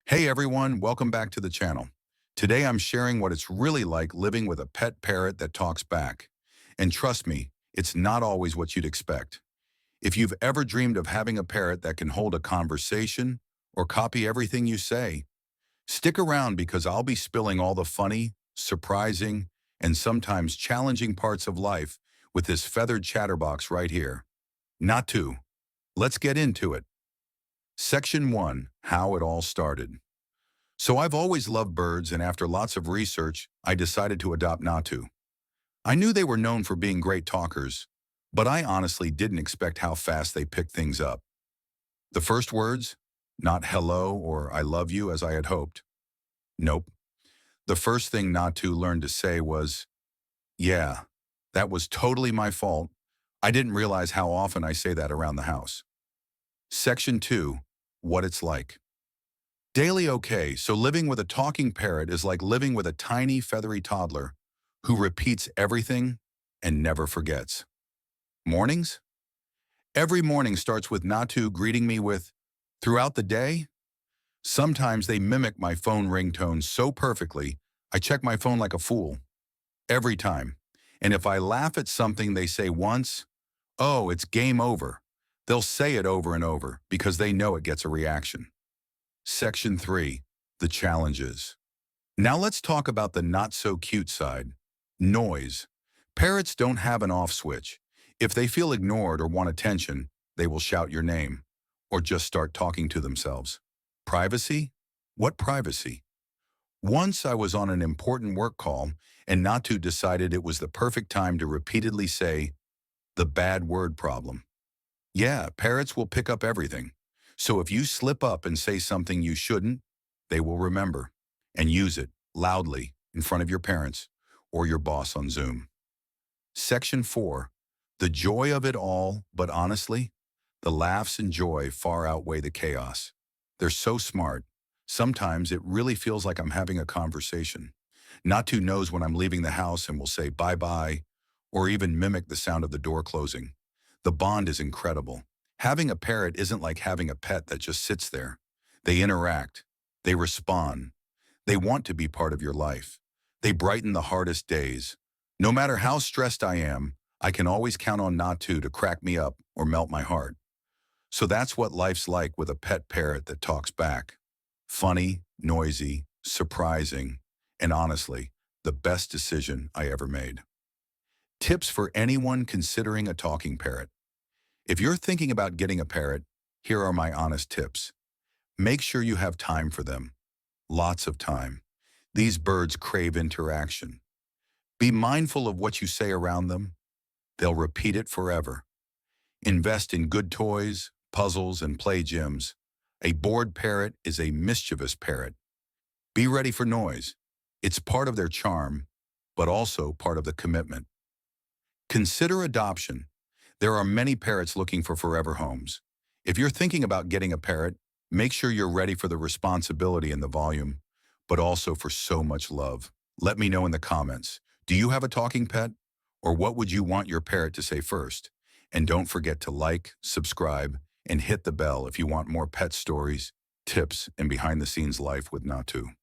Hey everyone, welcome back to the channel. Today I'm sharing what it's really like living with a pet parrot that talks back. And trust me, it's not always what you'd expect. If you've ever dreamed of having a parrot that can hold a conversation or copy everything you say, stick around because I'll be spilling all the funny, surprising, and sometimes challenging parts of life with this feathered chatterbox right here. Not to. Let's get into it. Section 1. How it all started. So I've always loved birds, and after lots of research, I decided to adopt Natu. I knew they were known for being great talkers, but I honestly didn't expect how fast they picked things up. The first words? Not hello or I love you as I had hoped. Nope. The first thing Natu learned to say was, yeah, that was totally my fault. I didn't realize how often I say that around the house. Section 2. What it's like. Daily okay, so living with a talking parrot is like living with a tiny feathery toddler who repeats everything and never forgets. Mornings? Every morning starts with Natu greeting me with, throughout the day? Sometimes they mimic my phone ringtone so perfectly, I check my phone like a fool. Every time. And if I laugh at something they say once, oh, it's game over. They'll say it over and over because they know it gets a reaction. Section 3. The challenges. Now let's talk about the not-so-cute side. Noise. Parrots don't have an off switch. If they feel ignored or want attention, they will shout your name, or just start talking to themselves. Privacy? What privacy? Once I was on an important work call, and Natu decided it was the perfect time to repeatedly say, the bad word problem. Yeah, parrots will pick up everything. So if you slip up and say something you shouldn't, they will remember and use it loudly in front of your parents or your boss on Zoom. Section 4. The joy of it all, but honestly, the laughs and joy far outweigh the chaos. They're so smart. Sometimes it really feels like I'm having a conversation. Natu knows when I'm leaving the house and will say bye-bye or even mimic the sound of the door closing. The bond is incredible. Having a parrot isn't like having a pet that just sits there. They interact. They respond. They want to be part of your life. They brighten the hardest days. No matter how stressed I am, I can always count on Natu to crack me up or melt my heart. So that's what life's like with a pet parrot that talks back. Funny, noisy, surprising, and honestly, the best decision I ever made. Tips for anyone considering a talking parrot. If you're thinking about getting a parrot, here are my honest tips. Make sure you have time for them. Lots of time. These birds crave interaction. Be mindful of what you say around them. They'll repeat it forever. Invest in good toys, puzzles, and play gyms. A bored parrot is a mischievous parrot. Be ready for noise. It's part of their charm, but also part of the commitment. Consider adoption. There are many parrots looking for forever homes. If you're thinking about getting a parrot, make sure you're ready for the responsibility and the volume, but also for so much love. Let me know in the comments. Do you have a talking pet? Or what would you want your parrot to say first? And don't forget to like, subscribe, and hit the bell if you want more pet stories, tips, and behind-the-scenes life with Natu.